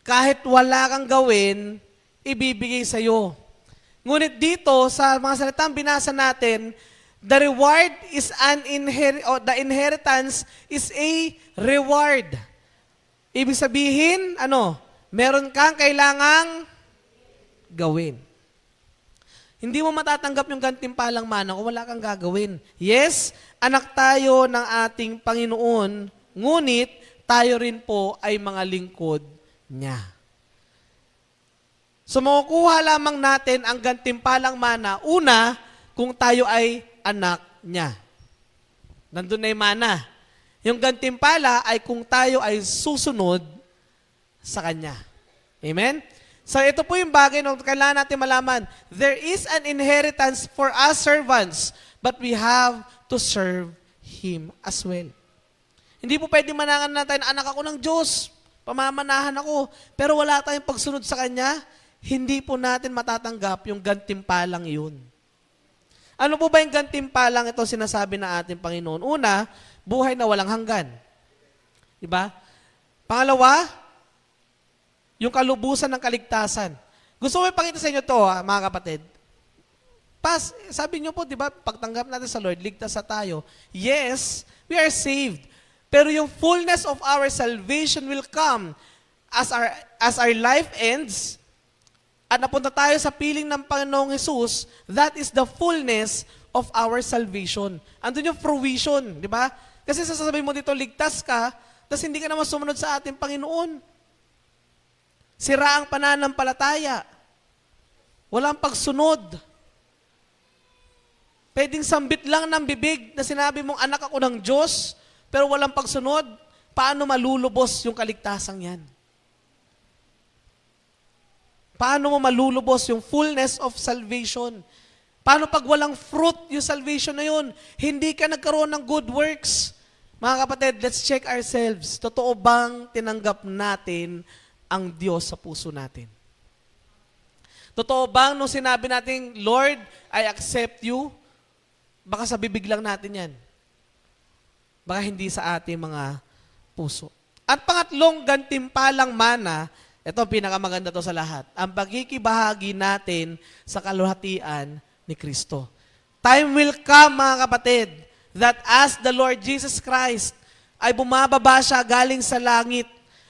A: kahit wala kang gawin, ibibigay sa'yo. Ngunit dito, sa mga salitang binasa natin, the reward is the inheritance is a reward. Ibig sabihin, meron kang kailangang gawin. Hindi mo matatanggap yung gantimpalang mana kung wala kang gagawin. Yes, anak tayo ng ating Panginoon, ngunit tayo rin po ay mga lingkod niya. So makukuha lamang natin ang gantimpalang mana, una, kung tayo ay anak niya. Nandun na yung mana. Yung gantimpala ay kung tayo ay susunod sa Kanya. Amen? So ito po yung bagay na kailangan natin malaman. There is an inheritance for us servants, but we have to serve Him as well. Hindi po pwede manangan natin, anak ako ng Diyos, pamamanahan ako, pero wala tayong pagsunod sa Kanya, hindi po natin matatanggap yung gantimpalang yun. Ano po ba yung gantimpalang ito sinasabi na ating Panginoon? Una, buhay na walang hanggan. Diba? Pangalawa, yung kalubusan ng kaligtasan. Gusto ko ipakita sa inyo ito, mga kapatid. Sabi nyo po, di ba, pagtanggap natin sa Lord, ligtas na tayo. Yes, we are saved. Pero yung fullness of our salvation will come as our life ends at napunta tayo sa piling ng Panginoong Hesus. That is the fullness of our salvation. Andun yung fruition, di ba? Kasi sasabihin mo dito, ligtas ka, tapos hindi ka naman sumunod sa ating Panginoon. Sira ang pananampalataya. Walang pagsunod. Pwedeng sambit lang ng bibig na sinabi mong anak ako ng Diyos, pero walang pagsunod. Paano malulubos yung kaligtasan yan? Paano mo malulubos yung fullness of salvation? Paano pag walang fruit yung salvation na yun? Hindi ka nagkaroon ng good works. Mga kapatid, let's check ourselves. Totoo bang tinanggap natin ang Diyos sa puso natin? Totoo bang nung sinabi natin, Lord, I accept you, baka sa bibig lang natin yan. Baka hindi sa ating mga puso. At pangatlong gantimpalang mana, ito pinakamaganda to sa lahat, ang pagkikibahagi natin sa kaluhatian ni Kristo. Time will come, mga kapatid, that as the Lord Jesus Christ ay bumababa siya galing sa langit,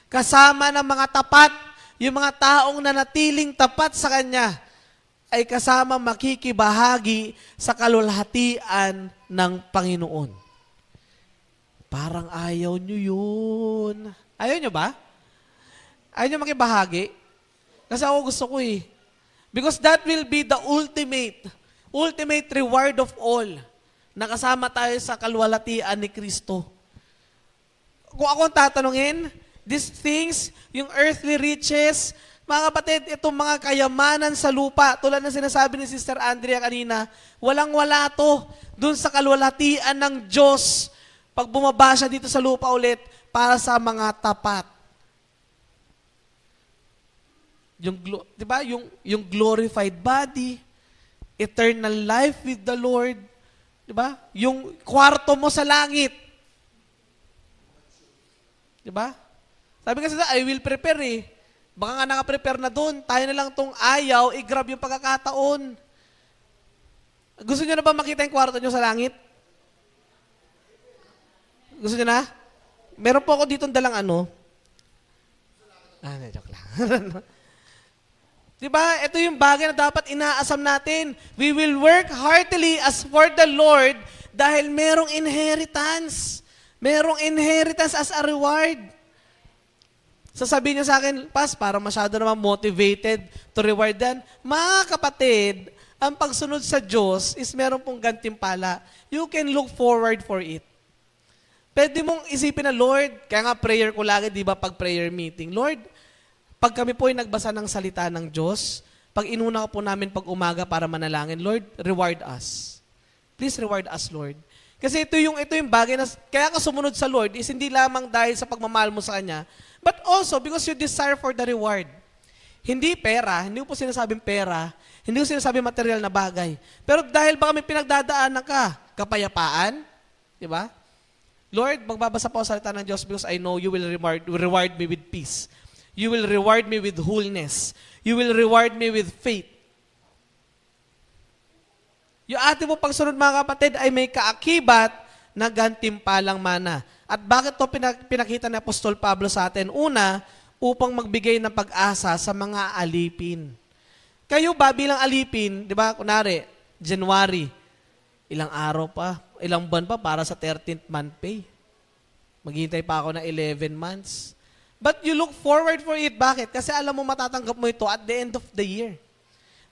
A: kasama ng mga tapat, yung mga taong nanatiling tapat sa Kanya, ay kasama makikibahagi sa kaluwalhatian ng Panginoon. Parang ayaw nyo yun. Ayaw nyo ba? Ayaw nyo makibahagi? Kasi ako gusto ko eh. Because that will be the ultimate reward of all. Nakasama tayo sa kaluwalhatian ni Kristo. Kung ako ang tatanungin, these things, yung earthly riches, mga kapatid, itong mga kayamanan sa lupa, tulad ng sinasabi ni Sister Andrea kanina, walang-wala to dun sa kaluwalhatian ng Diyos pag bumaba siya dito sa lupa ulit para sa mga tapat. Di ba? Yung glorified body, eternal life with the Lord, di ba? Yung kwarto mo sa langit. Di ba? Sabi kasi I will prepare eh. Baka nga naka-prepare na doon. Tayo na lang tong ayaw, i-grab yung pagkakataon. Gusto nyo na ba makita yung kwarto nyo sa langit? Gusto nyo na? Meron po ako dito dalang joke lang. Diba? Ito yung bagay na dapat inaasam natin. We will work heartily as for the Lord dahil merong inheritance. Merong inheritance as a reward. Sasabihin niyo sa akin, Pas, parang masyado naman motivated to reward yan. Mga kapatid, ang pagsunod sa Diyos is meron pong gantimpala. You can look forward for it. Pwede mong isipin na, Lord, kaya nga prayer ko lagi, di ba, pag prayer meeting, Lord, pag kami po ay nagbasa ng salita ng Diyos, pag inuna ko po namin pag umaga para manalangin, Lord, reward us. Please reward us, Lord. Kasi ito yung bagay na, kaya ka sumunod sa Lord is hindi lamang dahil sa pagmamahal mo sa Kanya, but also because you desire for the reward. Hindi pera, hindi ko po sinasabing pera, hindi ko sinasabing material na bagay. Pero dahil baka may pinagdadaanan ka, kapayapaan, di ba? Lord, magbabasa po ang salita ng Diyos because I know you will reward me with peace. You will reward me with wholeness. You will reward me with faith. Yung ating po pagsunod mga kapatid ay may kaakibat na gantimpalang mana. At bakit to pinakita ni Apostol Pablo sa atin? Una, upang magbigay ng pag-asa sa mga alipin. Kayo ba bilang alipin, di ba, kunwari, January, ilang araw pa, ilang buwan pa para sa 13th month pay. Maghihintay pa ako na 11 months. But you look forward for it. Bakit? Kasi alam mo matatanggap mo ito at the end of the year.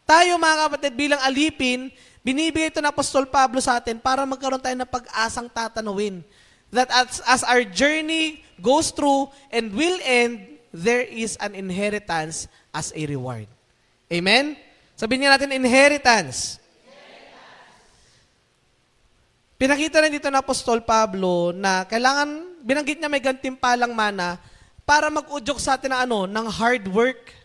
A: Tayo mga kapatid bilang alipin, binibigay ito ng Apostol Pablo sa atin para magkaroon tayo ng pag-asang tatanawin. That as our journey goes through and will end, there is an inheritance as a reward. Amen? Sabihin niya natin, inheritance. Pinakita na dito ng Apostol Pablo na kailangan, binanggit niya may gantimpalang mana para mag-udyok sa atin ng hard work.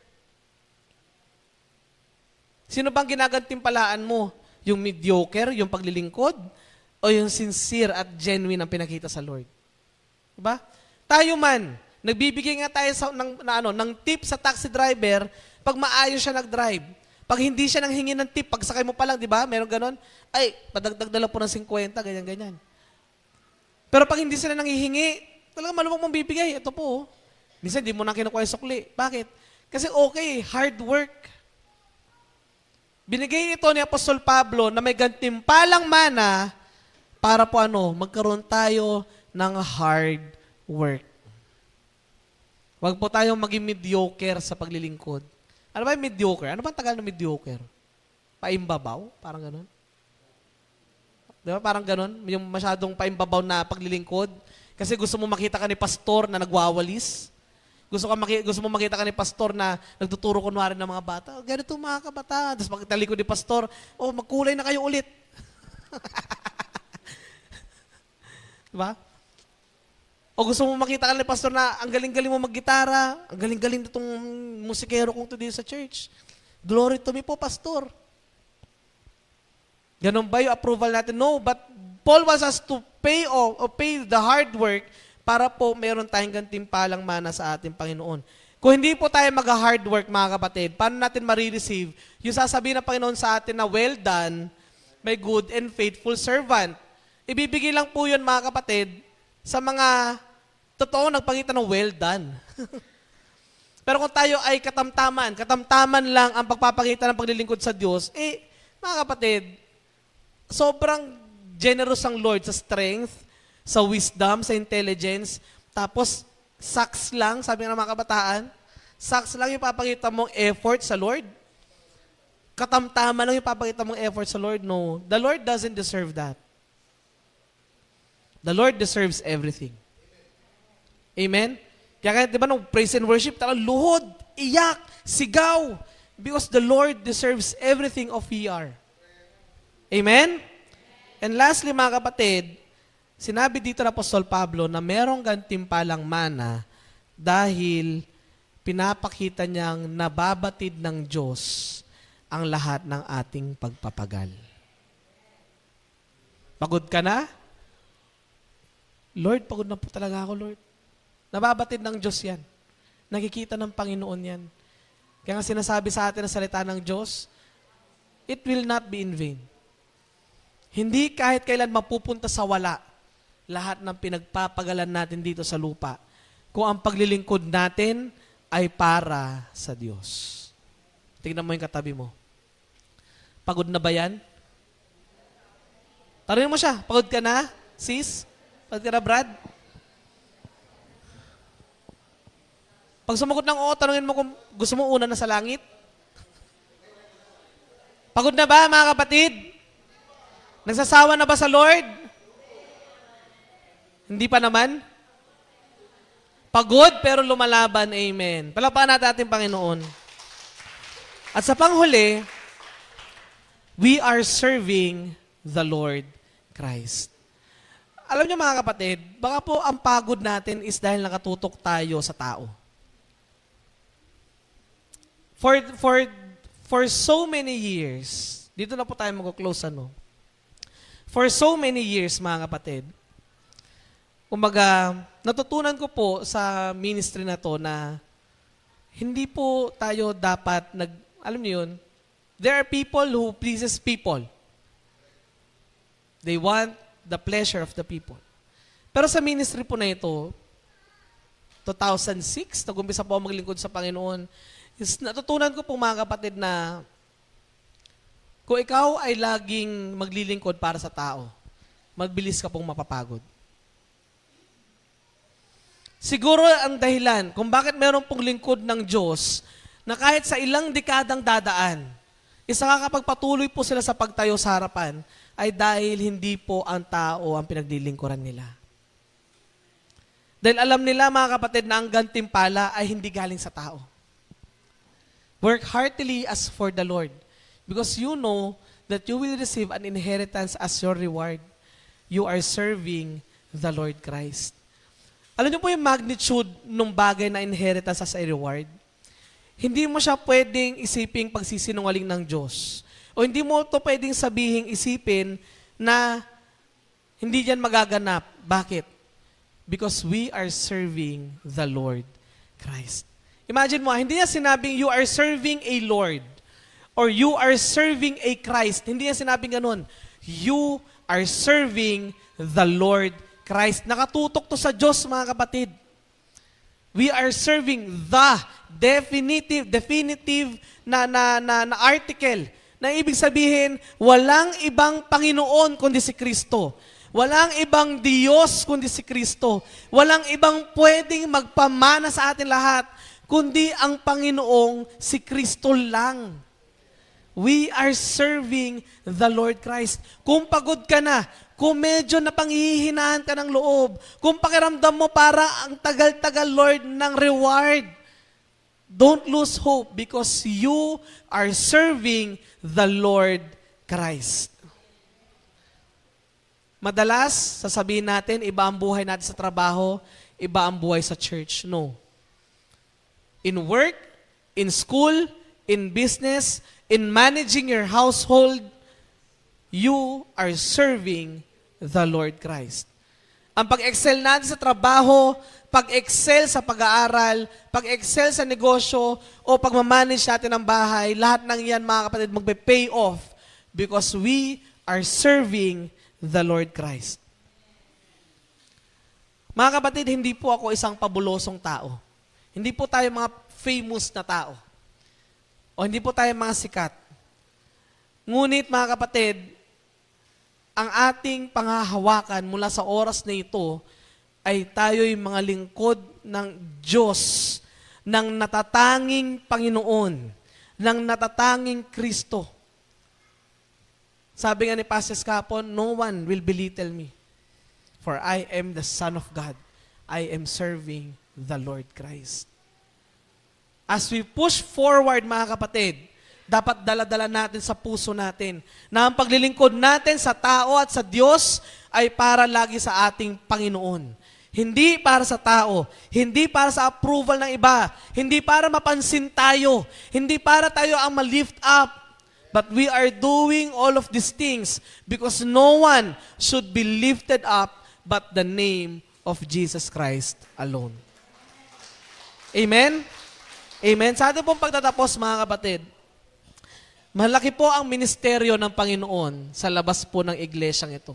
A: Sino bang ginagantimpalaan mo? Yung mediocre, yung paglilingkod, o yung sincere at genuine ang pinakita sa Lord? Diba? Tayo man, nagbibigay nga tayo ng tip sa taxi driver pag maayos siya nag-drive. Pag hindi siya nanghingi ng tip, pag sakay mo pa lang, di ba? Meron ganon. Ay, padagdag na lang po ng 50, ganyan-ganyan. Pero pag hindi sila nanghihingi, talaga malumang mong bibigay. Ito po. Minsan, di mo na kinukuha yung sukli. Bakit? Kasi okay, hard work. Binigay ito ni Apostol Pablo na may gantimpalang mana para po magkaroon tayo ng hard work. Huwag po tayong maging mediocre sa paglilingkod. Ano ba yung mediocre? Ano ba ang tagal ng mediocre? Paimbabaw? Parang ganun. Di ba? Parang ganun. Yung masyadong paimbabaw na paglilingkod. Kasi gusto mo makita ka ni pastor na nagwawalis. Gusto mo makita ka ni pastor na nagtuturo kunwari ng mga bata. Ganito mga kabataan. Tapos pagkatalikod ni pastor, magkulay na kayo ulit. Diba? O gusto mo makita ka ni pastor na ang galing-galing mo maggitara, ang galing-galing nitong musikero kong today sa church. Glory to me po, pastor. Ganun ba yung approval natin? No, but Paul wants us to pay the hard work para po meron tayong gantimpalang mana sa ating Panginoon. Kung hindi po tayo mag-hard work, mga kapatid, paano natin ma-receive yung sasabihin ng Panginoon sa atin na, well done, my good and faithful servant. Ibibigay lang po yun, mga kapatid, sa mga totoo nagpakita ng well done. Pero kung tayo ay katamtaman lang ang pagpapakita ng paglilingkod sa Diyos, mga kapatid, sobrang generous ang Lord sa strength, sa wisdom, sa intelligence, tapos saks lang, sabi ng mga kabataan, saks lang yung papakita mong effort sa Lord. Katamtaman lang yung papakita mong effort sa Lord. No, the Lord doesn't deserve that. The Lord deserves everything. Amen? Kaya di ba nung praise and worship, talagang luhod, iyak, sigaw, because the Lord deserves everything of we are. Amen? And lastly, mga kapatid, sinabi dito ng Apostol Pablo na merong gantimpalang mana dahil pinapakita niyang nababatid ng Diyos ang lahat ng ating pagpapagal. Pagod ka na? Lord, pagod na po talaga ako, Lord. Nababatid ng Diyos yan. Nakikita ng Panginoon yan. Kaya nga sinasabi sa atin ang salita ng Diyos, it will not be in vain. Hindi kahit kailan mapupunta sa wala lahat ng pinagpapagalan natin dito sa lupa kung ang paglilingkod natin ay para sa Diyos. Tingnan mo yung katabi mo. Pagod na ba yan? Tanungin mo siya, pagod ka na, sis? Pagod ka na, Brad? Pag sumagot ng oo, tanungin mo kung gusto mo una na sa langit. Pagod na ba, mga kapatid? Nagsasawa na ba sa Lord? Hindi pa naman? Pagod pero lumalaban, amen. Palakpakan natin ating Panginoon. At sa panghuli, we are serving the Lord Christ. Alam niyo mga kapatid, baka po ang pagod natin is dahil nakatutok tayo sa tao. For so many years, dito na po tayo mag-close ano. For so many years mga kapatid, kumbaga, natutunan ko po sa ministry na to na hindi po tayo dapat alam niyo yun, there are people who pleases people. They want the pleasure of the people. Pero sa ministry po na ito, 2006, nag-umpisa po ako maglingkod sa Panginoon, is natutunan ko po mga kapatid na kung ikaw ay laging maglilingkod para sa tao, magbilis ka pong mapapagod. Siguro ang dahilan kung bakit meron pong lingkod ng Diyos na kahit sa ilang dekadang dadaan, isa kakapagpatuloy po sila sa pagtayo sa harapan, ay dahil hindi po ang tao ang pinaglilingkuran nila. Dahil alam nila mga kapatid na ang gantimpala ay hindi galing sa tao. Work heartily as for the Lord, because you know that you will receive an inheritance as your reward. You are serving the Lord Christ. Alam niyo po yung magnitude ng bagay na inheritance as a reward? Hindi mo siya pwedeng isiping pagsisinungaling ng Diyos. O hindi mo ito pwedeng sabihin, isipin na hindi yan magaganap. Bakit? Because we are serving the Lord Christ. Imagine mo, hindi niya sinabing you are serving a Lord or you are serving a Christ. Hindi niya sinabing ganun. You are serving the Lord Christ. Nakatutok to sa Diyos, mga kapatid. We are serving the definitive na article na ibig sabihin, walang ibang Panginoon kundi si Kristo. Walang ibang Diyos kundi si Kristo. Walang ibang pwedeng magpamana sa atin lahat kundi ang Panginoong si Kristo lang. We are serving the Lord Christ. Kung pagod ka na, kung medyo napanghihinahan ka ng loob, kung pakiramdam mo para ang tagal-tagal, Lord, ng reward, don't lose hope because you are serving the Lord Christ. Madalas, sasabihin natin, iba ang buhay natin sa trabaho, iba ang buhay sa church. No. In work, in school, in business, in managing your household, you are serving the Lord Christ. Ang pag-excel natin sa trabaho, pag-excel sa pag-aaral, pag-excel sa negosyo, o pag-manage natin ng bahay, lahat ng yan, mga kapatid, magpe-pay off because we are serving the Lord Christ. Mga kapatid, hindi po ako isang pabulosong tao. Hindi po tayo mga famous na tao. O hindi po tayo mga sikat. Ngunit, mga kapatid, ang ating panghahawakan mula sa oras na ito ay tayo'y mga lingkod ng Diyos, ng natatanging Panginoon, ng natatanging Kristo. Sabi nga ni Pastor Escapon, no one will belittle me, for I am the Son of God. I am serving the Lord Christ. As we push forward, mga kapatid, dapat dala-dala natin sa puso natin na ang paglilingkod natin sa tao at sa Diyos ay para lagi sa ating Panginoon. Hindi para sa tao, hindi para sa approval ng iba, hindi para mapansin tayo, hindi para tayo ang ma-lift up, but we are doing all of these things because no one should be lifted up but the name of Jesus Christ alone. Amen? Amen? Sa ating pong pagtatapos, mga kapatid, malaki po ang ministeryo ng Panginoon sa labas po ng iglesyang ito.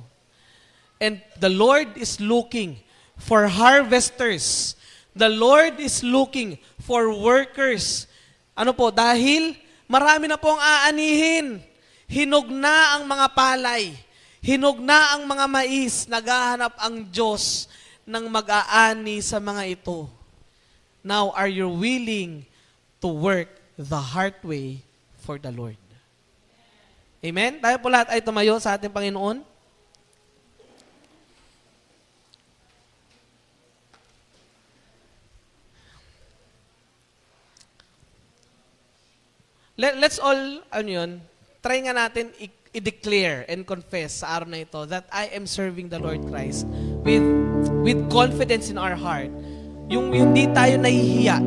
A: And the Lord is looking for harvesters. The Lord is looking for workers. Ano po? Dahil marami na pong aanihin. Hinog na ang mga palay. Hinog na ang mga mais. Naghahanap ang Diyos ng mag-aani sa mga ito. Now, are you willing to work the hard way for the Lord? Amen? Tayo po lahat ay tumayo sa ating Panginoon. Let's all, try nga natin i-declare and confess sa araw na ito that I am serving the Lord Christ with confidence in our heart. Yung hindi tayo nahihiya.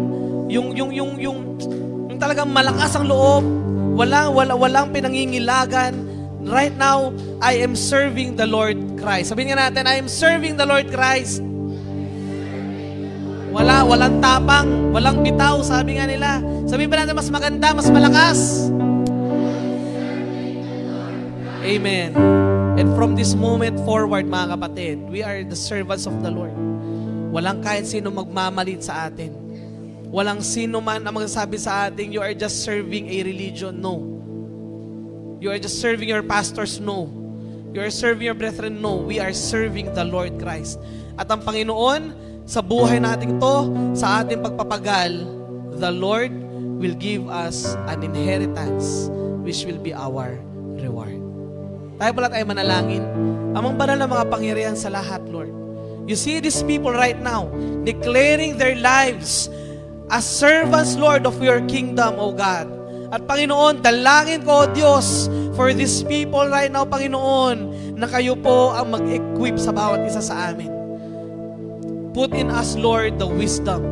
A: Yung talagang malakas ang loob, walang pinangingilagan. Right now, I am serving the Lord Christ. Sabihin nga natin, I am serving the Lord Christ. Walang tapang, walang bitaw, sabi nga nila. Sabihin ba natin mas maganda, mas malakas? Amen. And from this moment forward, mga kapatid, we are the servants of the Lord. Walang kahit sino magmamalit sa atin. Walang sino man ang magsasabi sa atin, you are just serving a religion. No. You are just serving your pastors. No. You are serving your brethren. No. We are serving the Lord Christ. At ang Panginoon, sa buhay natin to, sa ating pagpapagal, the Lord will give us an inheritance which will be our reward. Tayo pala tayo manalangin. Amang banal na mga pangyarihan sa lahat, Lord. You see these people right now declaring their lives as servants, Lord, of your kingdom, O God. At Panginoon, dalangin ko, O Diyos, for these people right now, Panginoon, na kayo po ang mag-equip sa bawat isa sa amin. Put in us, Lord, the wisdom.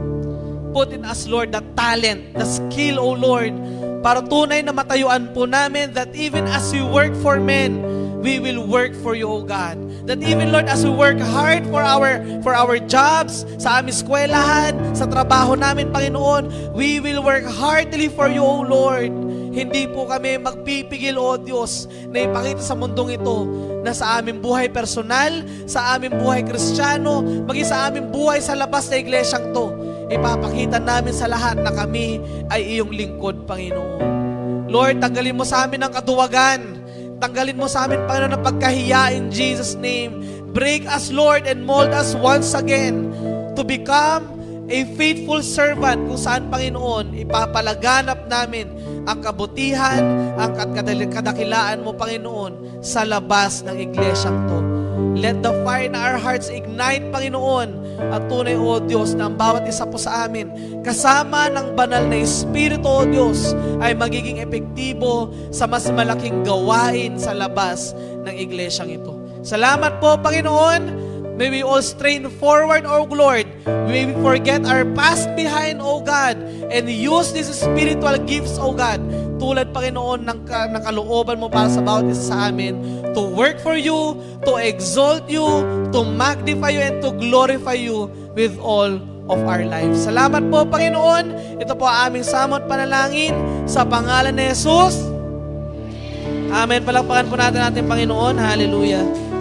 A: Put in us, Lord, the talent, the skill, O Lord, para tunay na matayuan po namin that even as we work for men, we will work for you, O God. That even, Lord, as we work hard for our jobs, sa aming eskwelahan, sa trabaho namin, Panginoon, we will work heartily for you, O Lord. Hindi po kami magpipigil, O Diyos, na ipakita sa mundong ito na sa aming buhay personal, sa aming buhay kristyano, maging sa aming buhay sa labas na iglesyang to, ipapakita namin sa lahat na kami ay iyong lingkod, Panginoon. Lord, tanggalin mo sa amin ang kaduwagan. Tanggalin mo sa amin, Panginoon, ang pagkahiya in Jesus' name. Break us, Lord, and mold us once again to become a faithful servant kung saan, Panginoon, ipapalaganap namin ang kabutihan, ang kadakilaan mo, Panginoon, sa labas ng iglesyang to. Let the fire in our hearts ignite, Panginoon, at tunay, O Diyos, na ang bawat isa po sa amin, kasama ng banal na Espiritu, O Diyos, ay magiging epektibo sa mas malaking gawain sa labas ng iglesyang ito. Salamat po, Panginoon. May we all strain forward, O Lord. May we forget our past behind, O God, and use these spiritual gifts, O God, tulad, Panginoon, ng kalooban mo para sa bawat isa sa amin, to work for you, to exalt you, to magnify you, and to glorify you with all of our lives. Salamat po, Panginoon. Ito po ang aming samot panalangin sa pangalan ni Jesus. Amen. Palakpakan po natin Panginoon. Hallelujah.